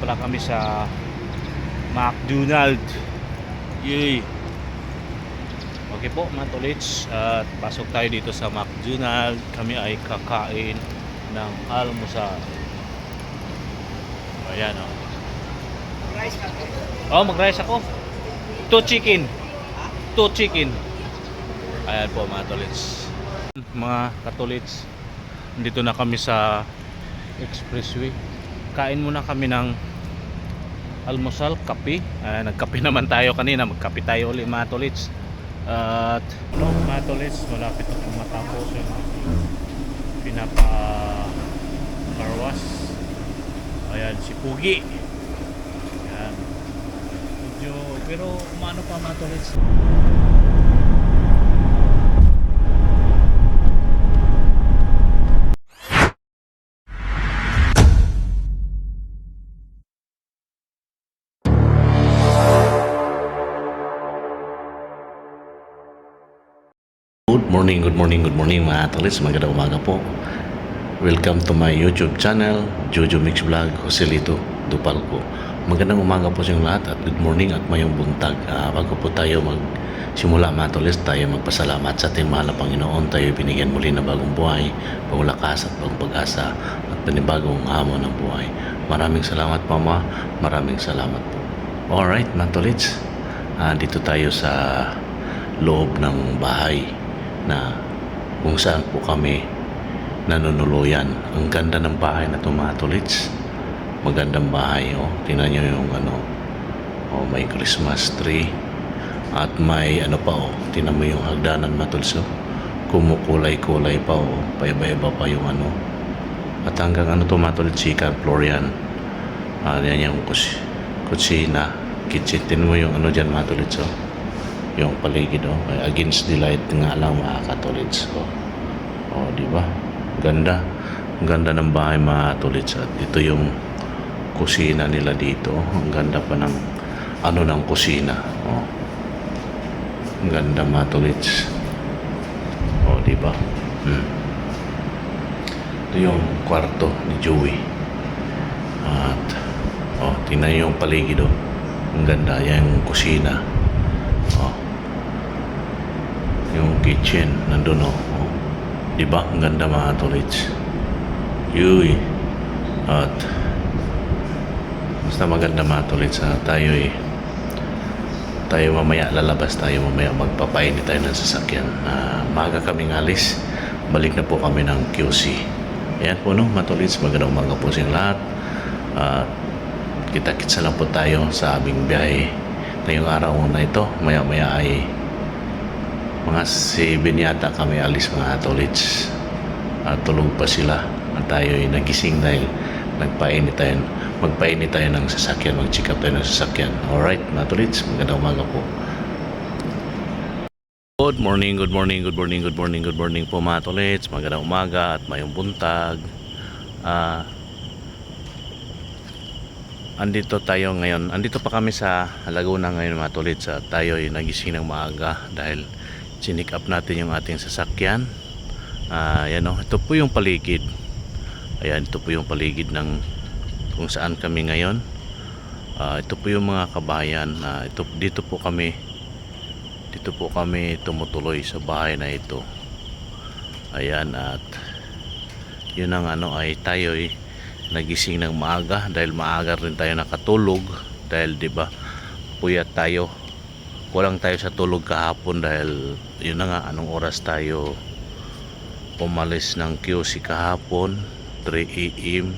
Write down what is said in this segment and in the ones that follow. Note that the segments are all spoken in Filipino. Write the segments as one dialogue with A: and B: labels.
A: pala kami sa McDonald's. Yay! Okay po mga tolits, at pasok tayo dito sa McDonald's. Kami ay kakain ng almusal. Ayan o. Mag-rice ako. 2 chicken. Ayan po mga tolits. Mga katolits, dito na kami sa expressway. Kain muna kami ng almusal, kape. Nagkape naman tayo kanina, magkape tayo ulit mga tolits. At mga tolits, malapit na matapos yung pinapa carwas. Ayan si Pugi. Ayan. Medyo, pero umano pa mga tolits.
B: Good morning mga tolits, magandang umaga po. Welcome to my YouTube channel, Jojo Mix Vlog, Joselito Dupalco. Magandang umaga po sa inyong lahat at good morning at mayong buntag. Bago po tayo magsimula mga tolits, tayo magpasalamat sa ating mahal na Panginoon. Tayo binigyan muli ng bagong buhay, panglakas at pagpag-asa at panibagong hamon ng buhay. Maraming salamat Mama, maraming salamat po. Alright mga tolits, dito tayo sa loob ng bahay na kung saan po kami nanunuluyan. Ang ganda ng bahay na ito mga tolits. Magandang bahay, oh. Tingnan nyo yung may Christmas tree at may tingnan mo yung hagdanan mga tolits, oh. Kumukulay-kulay pa, oh. Paiba-iba pa yung at hanggang to mga tolits, second floor yan. Yan yung kusina, kitchen. Tingnan mo yung dyan mga tolits, oh. Yung paligid, against the light nga lang mga katolits. Di ba? Ganda. Ang ganda ng bahay mga tolits. At ito yung kusina nila dito. Ang ganda pa ng ng kusina. Ang ganda mga tolits. Di ba? Ito yung kwarto ni Joey. At tingnan yung paligid, ang ganda. Yan yung kusina. Yung kitchen nandun, diba? Ang ganda mga tolits. Yuy. At basta maganda mga tolits. Tayo mamaya lalabas tayo, mamaya magpapainit tayo ng sasakyan. Maaga kaming alis, balik na po kami ng QC. Ayan po mga tolits, magandang umaga po sa lahat. Kita-kitsa lang po tayo sa aming biyahe ngayong araw na ito. Maya-maya ay mga 7 yata kami alis mga tolits. Tulog pa sila at tayo ay nagising dahil magpainit tayo ng sasakyan, mag-check up tayo ng sasakyan. Alright mga tolits, magandang umaga po. Good morning po mga tolits. Magandang umaga at mayong buntag. Andito pa kami sa Laguna ngayon mga tolits. Tayo ay nagising ng maaga dahil sinick up natin yung ating sasakyan. Ito po yung paligid. Ayan, ito po yung paligid ng kung saan kami ngayon. Ito po yung mga kabayan. Dito po kami tumutuloy sa bahay na ito. Ayan, at yun ang ay tayo ay nagising ng maaga dahil maaga rin tayo nakatulog dahil diba puyat tayo. Kulang tayo sa tulog kahapon dahil yun na nga, anong oras tayo umalis ng QC kahapon, 3 AM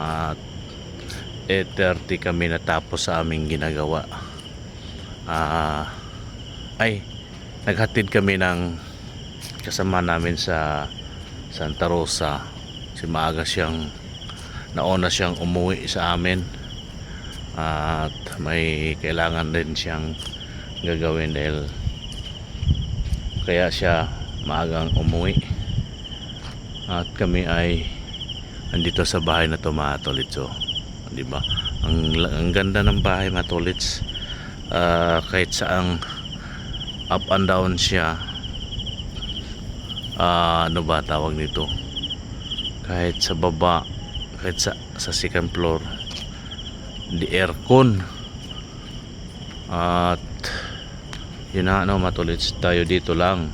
B: at 8:30 kami natapos sa aming ginagawa. Naghatid kami ng kasama namin sa Santa Rosa. Nauna siyang umuwi sa amin at may kailangan din siyang gagawin dahil kaya siya maagang umuwi at kami ay andito sa bahay na to mga tolits. Diba? Ang ganda ng bahay mga tolits. Kahit saang up and down siya, tawag nito, kahit sa baba, kahit sa second floor,
A: the aircon. At yun na, ano, matulits tayo dito lang.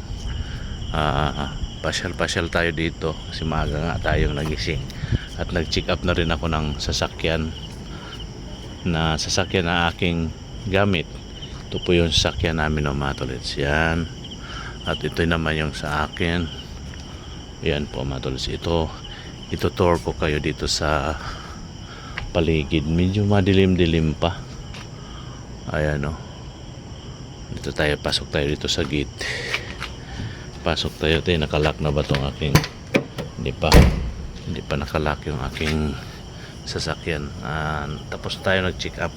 A: Pasyal-pasyal tayo dito kasi maaga nga tayong nagising. At nag-check up na rin ako ng sasakyan na aking gamit. Ito po yung sasakyan namin, no, matulits. Yan. At ito naman yung sa akin. Yan po, matulits. Ito tour ko kayo dito sa paligid. Medyo madilim-dilim pa. Ayan, o. Dito tayo, pasok tayo dito sa gate. Pasok tayo. Nakalock na ba itong aking... Hindi pa nakalock yung aking sasakyan. Tapos tayo nag-check up.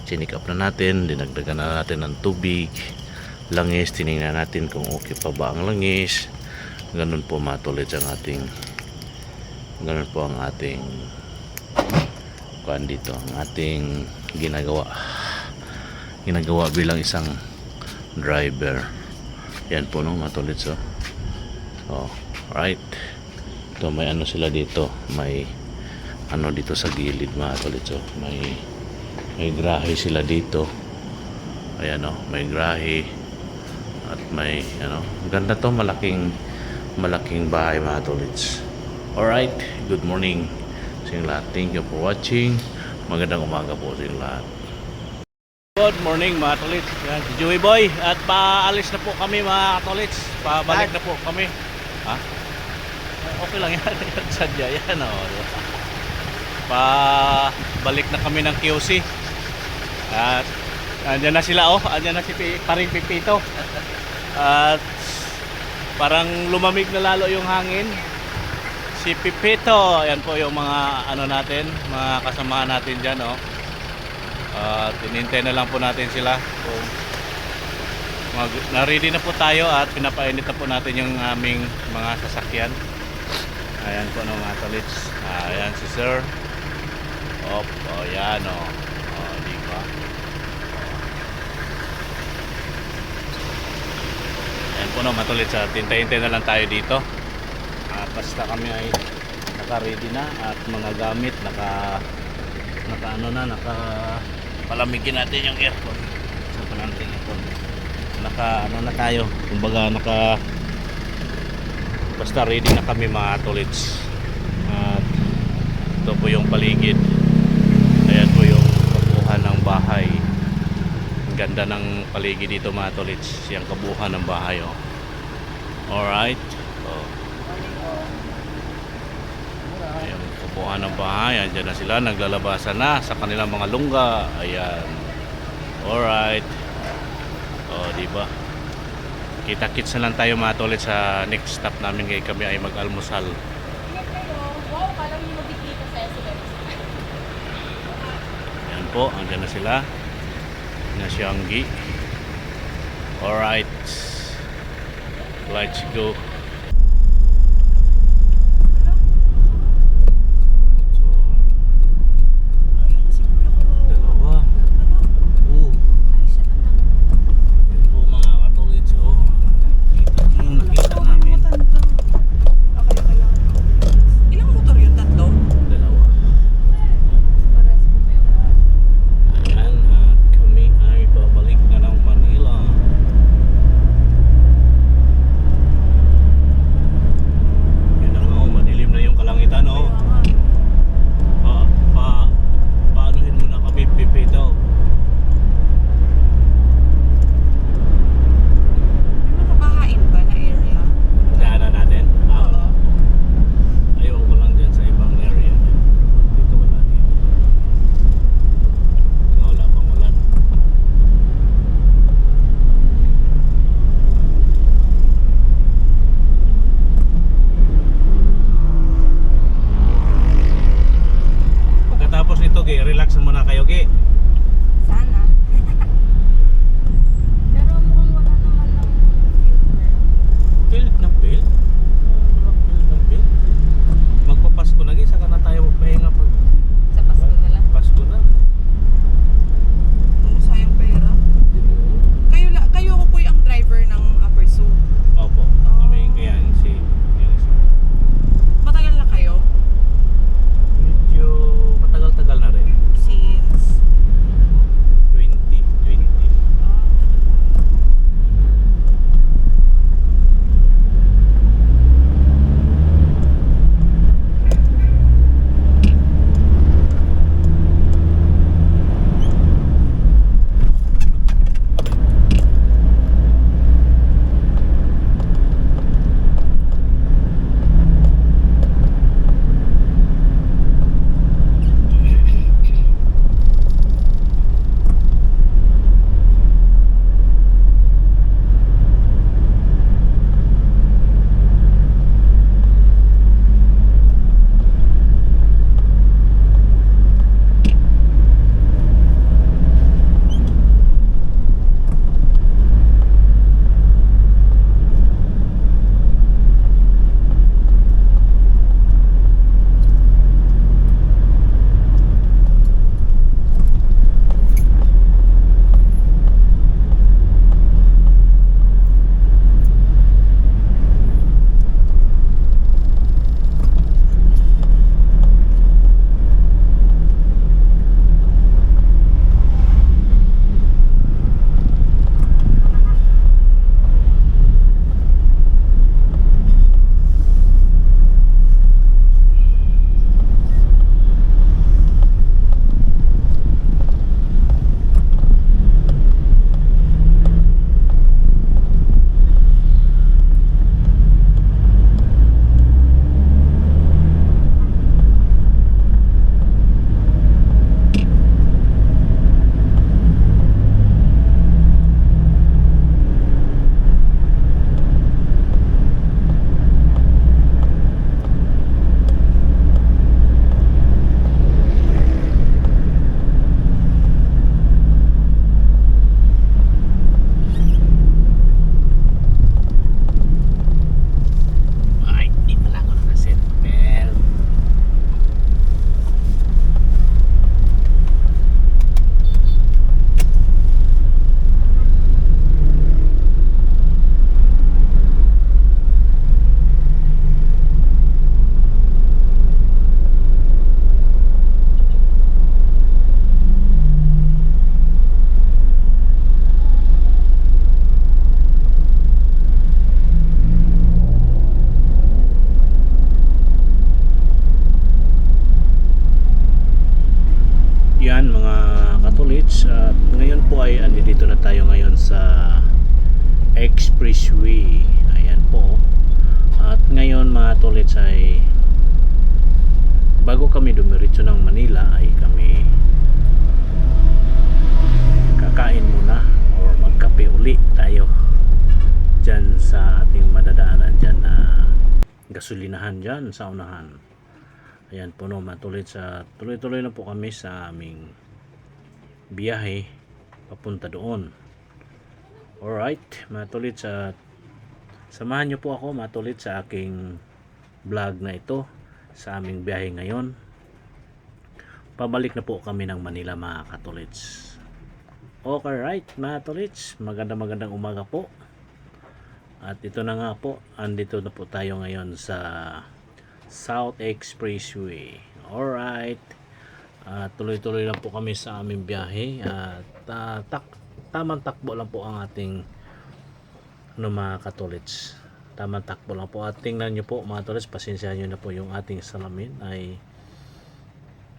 A: Chinik up na natin. Dinagdagan na natin ng tubig. Langis. Tinignan natin kung okay pa ba ang langis. Ganun po matulits ang ating... Ganun po ang ating... Kuan dito. Ang ating ginagawa bilang isang driver. Yan po, no, matulits. Right. Ito may ano sila dito, may ano dito sa gilid, matulits. May grahe sila dito. Ayan, may grahe at may ano, ganda to, malaking bahay, matulits. Alright, good morning sa inyong lahat. Thank you for watching. Magandang umaga po sa inyong lahat. Good morning mga katolits. Yan, si Joey Boy. At paalis na po kami mga katolits. Pabalik na po kami. Ha? Okay lang yan. Sadya yan. Pabalik na kami ng QC. At andyan na sila. Andyan na si paring Pipito. At parang lumamig na lalo yung hangin. Si Pipito. Yan po yung mga ano natin, mga kasamahan natin dyan. Tinintay na lang po natin sila kung na-ready na po tayo at pinapainit na po natin yung aming mga sasakyan. Ayan po no, mga tolits. Ayan si sir. Yan diba? Ayan po no, mga tolits. Hintay-hintay na lang tayo dito. Basta kami ay naka-ready na at mga gamit palamigin natin yung aircon. Saan pa natin yung aircon? Na tayo. Kumbaga basta ready na kami mga tolits. At ito po yung paligid. Ayan po yung kabuuan ng bahay. Ang ganda ng paligid dito mga tolits. Yung kabuuan ng bahay. Alright. Kabuuan ng bahay, andyan na sila, naglalabasan na sa kanilang mga lungga. Ayan. Alright. Diba? Kita-kits na lang tayo mga tolits sa next stop namin ngayon. Kami ay mag-almusal. Ayan po, andyan na sila. Na Xianggi. Alright. Let's go. Ayan mga katolits, at ngayon po ay andito na tayo ngayon sa Expressway. Ayan po. At ngayon mga katolits ay bago kami dumiretso ng Manila ay kami kakain muna or magkape uli tayo dyan sa ating madadaanan dyan na gasolinahan dyan sa unahan. Ayan po no mga katolits, tuloy-tuloy na po kami sa aming biyahe papunta doon. Alright mga katolits, samahan nyo po ako mga katolits sa aking vlog na ito sa aming biyahe ngayon. Pabalik na po kami ng Manila mga katolits. Okay right mga katolits, magandang umaga po. At ito na nga po, andito na po tayo ngayon sa South Expressway. Alright, tuloy-tuloy lang po kami sa aming biyahe. At tamang takbo lang po ang ating mga katolits. Tamang takbo lang po. At tingnan nyo po mga katolits, pasensyahan nyo na po yung ating salamin ay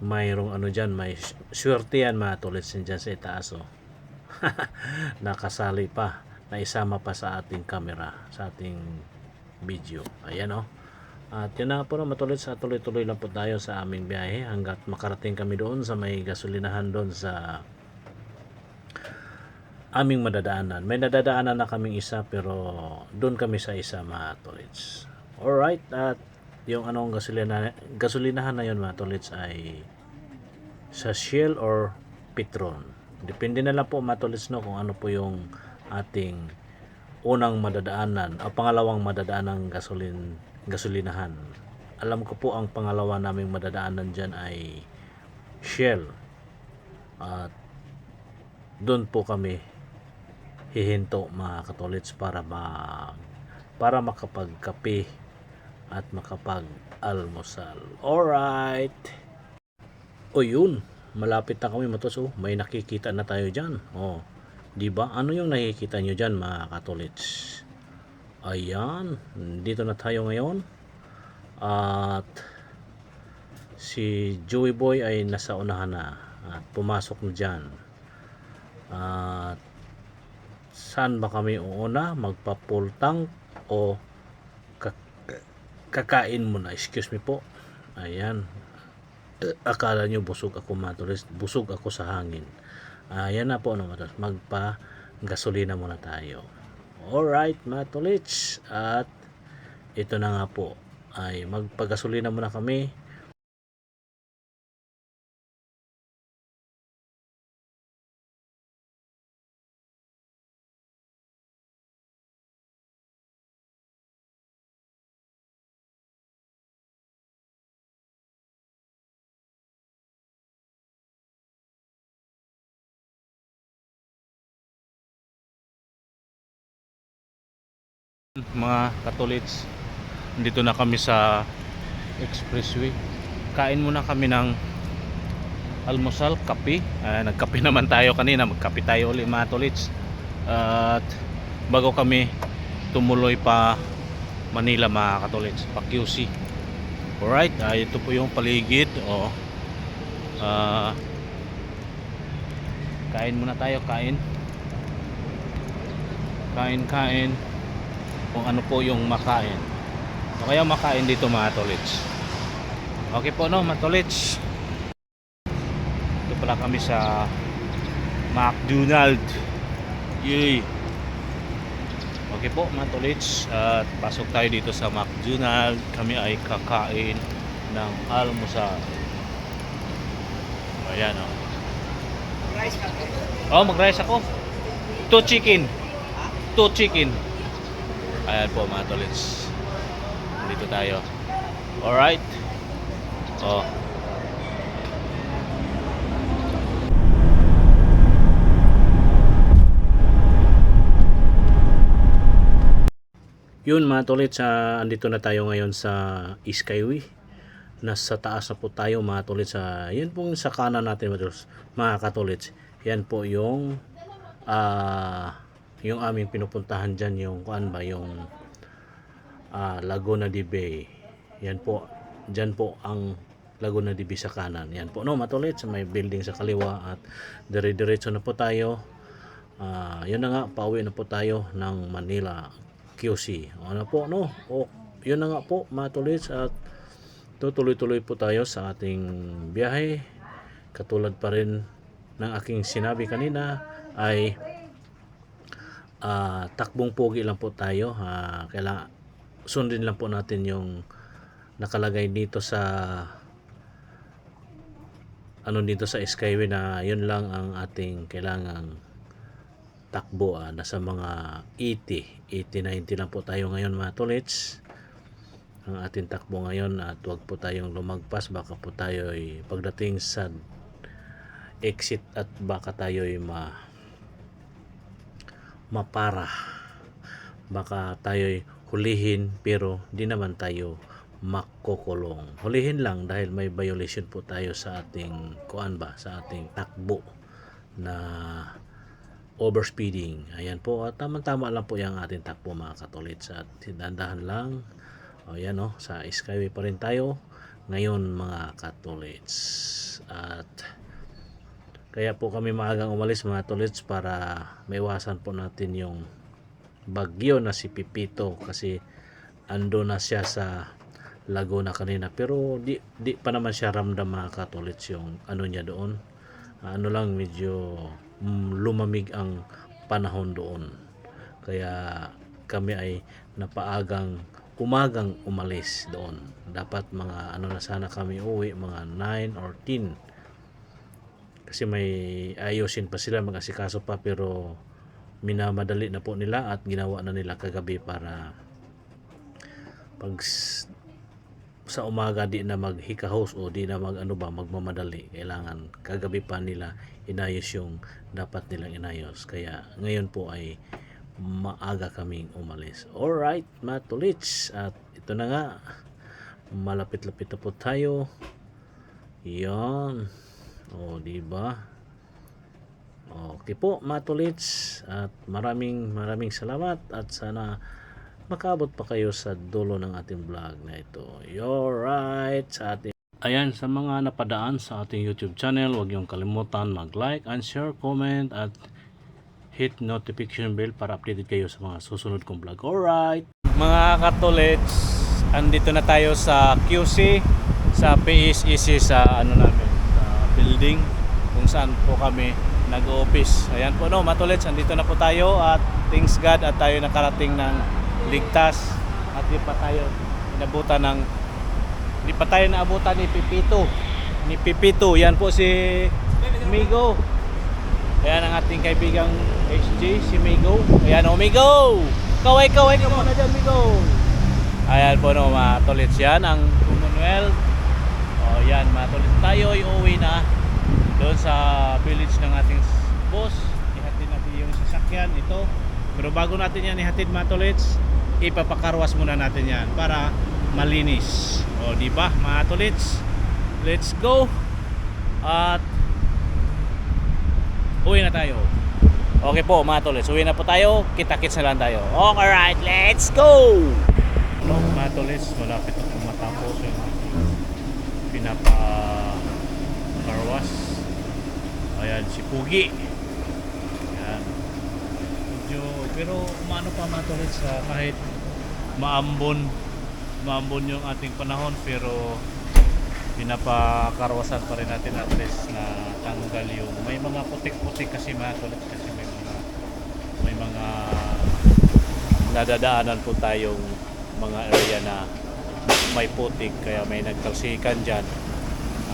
A: mayroong dyan, may swerte yan mga katolits dyan sa itaas oh. Nakasali pa, naisama pa sa ating camera, sa ating video. Ayan oh. At yun na po na matulid, sa tuloy-tuloy lang po tayo sa aming biyahe hanggat makarating kami doon sa may gasolinahan doon sa aming madadaanan. May nadadaanan na kaming isa pero doon kami sa isa mga tolits. Alright, at yung gasolinahan na yun mga tolits ay sa Shell or Petron. Depende na lang po mga tolits no, kung ano po yung ating unang madadaanan o pangalawang madadaanang gasolinahan. Alam ko po ang pangalawa naming madadaanan dyan ay Shell. At doon po kami hihinto mga katolits para makapagkape at makapag-almusal. Alright. O yun, malapit na kami matos. Oh, may nakikita na tayo dyan. Oh, diba? Ano yung nakikita nyo dyan mga katolits? Ayan, dito na tayo ngayon. At si Joey Boy ay nasa unahan na at pumasok na dyan. At saan ba kami uuna? Magpa-full tank o kakain muna? Excuse me po. Ayan, akala nyo busog ako mga tourist, busog ako sa hangin. Ayan na po naman, magpa gasolina muna tayo. Alright mga tolits, at ito na nga po ay magpagasolina muna kami. Mga katolits, dito na kami sa Expressway. Kain muna kami ng almusal, kape. Nagkape naman tayo kanina, magkape tayo ulit mga tolits. At bago kami tumuloy pa Manila mga katolits, pa QC. Alright, ito po yung paligid. Kain muna tayo, kain kung ano po yung makain o kaya makain dito mga tolits. Okay po no mga tolits, ito pala kami sa McDonald's. Yay. Okay po mga tolits, at pasok tayo dito sa McDonald's. Kami ay kakain ng almusal. Ayan o. Mag-rice ako. 2 chicken. Ayan po mga tolits, dito tayo. Alright. Yun mga tolits, andito na tayo ngayon sa Skyway. Nasa taas na po tayo mga tolits. Yan po sa kanan natin mga katolits. Yan po yung aming pinupuntahan dyan, yung Laguna de Bay. Yan po, dyan po ang
B: Laguna de Visa kanan. Yan po no, mga tolits, may building sa kaliwa at dire-diretso na po tayo. Yun na nga, pauwi na po tayo ng Manila QC. Ano po no? Yun na nga po mga tolits, at tutuloy-tuloy po tayo sa ating biyahe. Katulad pa rin ng aking sinabi kanina ay takbong pogi lang po tayo. Kailangan sundin lang po natin yung nakalagay dito sa dito sa Skyway, na yun lang ang ating kailangang takbo. Nasa mga 80-90 lang po tayo ngayon mga tolits, ang ating takbo ngayon, at wag po tayong lumagpas, baka po tayo ay pagdating sa exit at baka tayo ay mapara, baka tayo ay hulihin pero di naman tayo makukulong. Hulihin lang dahil may violation po tayo sa ating sa ating takbo na overspeeding. Ayan po, at tama-tama lang po yung ating takbo mga katolits, at dandahan lang. Yan sa Skyway pa rin tayo ngayon mga katolits, at kaya po kami maagang umalis mga tolits para maiwasan po natin yung bagyo na si Pipito, kasi ando na siya sa Laguna kanina, pero di pa naman siya ramdam mga katolits yung niya doon. Lang medyo lumamig ang panahon doon, kaya kami ay umagang umalis doon. Dapat mga na sana kami uwi mga 9 or 10, kasi may ayusin pa sila, mag-asikaso pa, pero minamadali na po nila at ginawa na nila kagabi para pag sa umaga di na maghikahos o di na magmamadali. Kailangan kagabi pa nila inayos yung dapat nilang inayos, kaya ngayon po ay maaga kaming umalis. Alright mga tolits, at ito na nga, malapit-lapit na po tayo. Yan, diba? Okay po mga tolits, at maraming salamat, at sana makaabot pa kayo sa dulo ng ating vlog na ito. Alright, sa ating sa mga napadaan sa ating YouTube channel, huwag niyong kalimutan mag-like and share, comment, at hit notification bell para updated kayo sa mga susunod kong vlog. Alright mga katolits, andito na tayo sa QC, sa PSEC, sa namin, sa building kung saan po kami nag-office. Ayan po mga tolits, andito na po tayo, at thanks God at tayo nakarating ng ligtas, at di pa tayo naabutan ni Pipito. Yan po si Migo. Ayan ang ating kaibigang HG, si Migo. Ayan Migo, kaway ka muna dyan Migo. Ayan po mga tolits, yan ang Commonwealth. Yan mga tolits, tayo ay uuwi na doon sa village ng ating boss. Ihatid natin yung sasakyan ito, pero bago natin yan ihatid mga tolits, ipapakarwas muna natin yan para malinis. Diba mga tolits, let's go, at uwi na tayo. Okay po mga tolits, uwi na po tayo, kita-kits na lang tayo. Alright, let's go. Mga tolits, malapit na po matapos yung pinapa-karwas. Ayan si Pugi. Ayan. Pero umano pa mga tolits, kahit maambon yung ating panahon, pero pinapakarwasan pa rin natin at least na tanggal yung may mga putik-putik, kasi mga tolits, kasi may mga nadadaanan po tayong mga area na may putik, kaya may nagtalsikan dyan,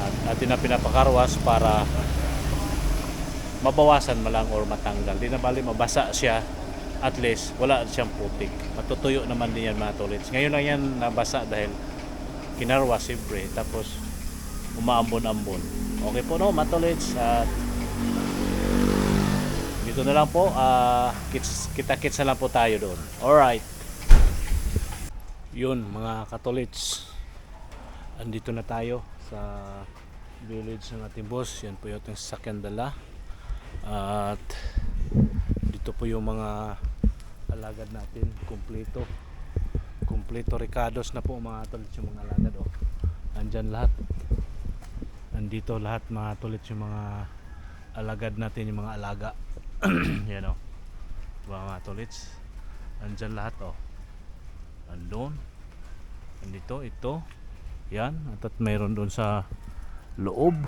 B: at atin na pinapakarwas para mabawasan malang or matanggal. Di na bali mabasa siya, at least wala siyang putik, matutuyo naman din yan mga tolits. Ngayon lang yan nabasa dahil kinarwas siyempre, tapos umaambon-ambon. Okay po mga tolits, at dito na lang po, kita-kits na lang po tayo doon. Alright, yun mga katolits, andito na tayo sa village ng ating boss. Yan po yung ating sasakyan dala, at dito po yung mga alagad natin, kumpleto Ricados na po mga tolits, yung mga alagad andyan lahat.
A: Andito lahat mga tulit yung mga alagad natin, yung mga alaga. Yan o, mga tulits. Andyan lahat o. Andun. Andito, ito. Yan. At mayroon doon sa loob.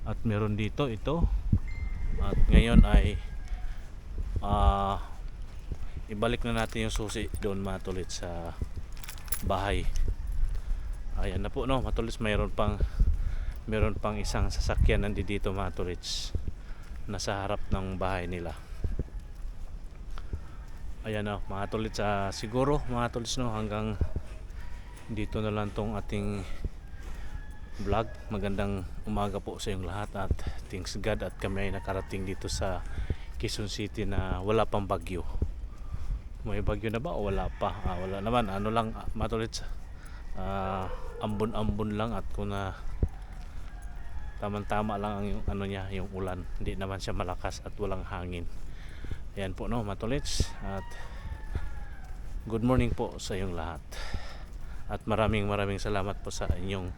A: At meron dito, ito. At ngayon ay ibalik na natin yung susi doon mga tulits sa bahay. Ayan na po no, mga tulits, mayroon pang isang sasakyan nandito mga tulits, nasa harap ng bahay nila. Ayan na mga tulits, siguro mga tulits no, hanggang dito na lang tong ating vlog. Magandang umaga po sa inyong lahat at thanks God at kami ay nakarating dito sa Quezon City na wala pang bagyo. May bagyo na ba o wala pa? Wala naman, ano lang mga tulits, ambon-ambon lang, at kung na tamang-tama lang ang yung, ano niya, yung ulan, hindi naman siya malakas at walang hangin. Ayan po no mga tulits, at good morning po sa inyong lahat at maraming salamat po sa inyong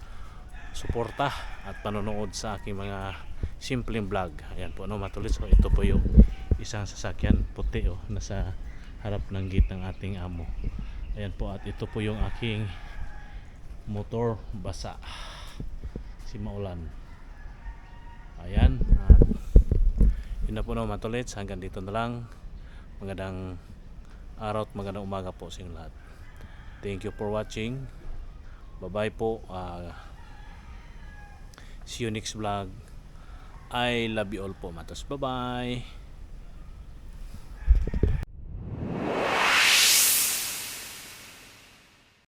A: suporta at panonood sa aking mga simpleng vlog. Ayan po no mga tulits, so ito po yung isang sasakyan puti nasa harap ng gate ng ating amo. Ayan po, at ito po yung aking motor basa si maulan. Ayan, at yun na po no mga tulits, hanggang dito na lang. Magandang araw at magandang umaga po sa inyong lahat. Thank you for watching. Bye bye po. See you next vlog. I love you all po matos. Bye bye.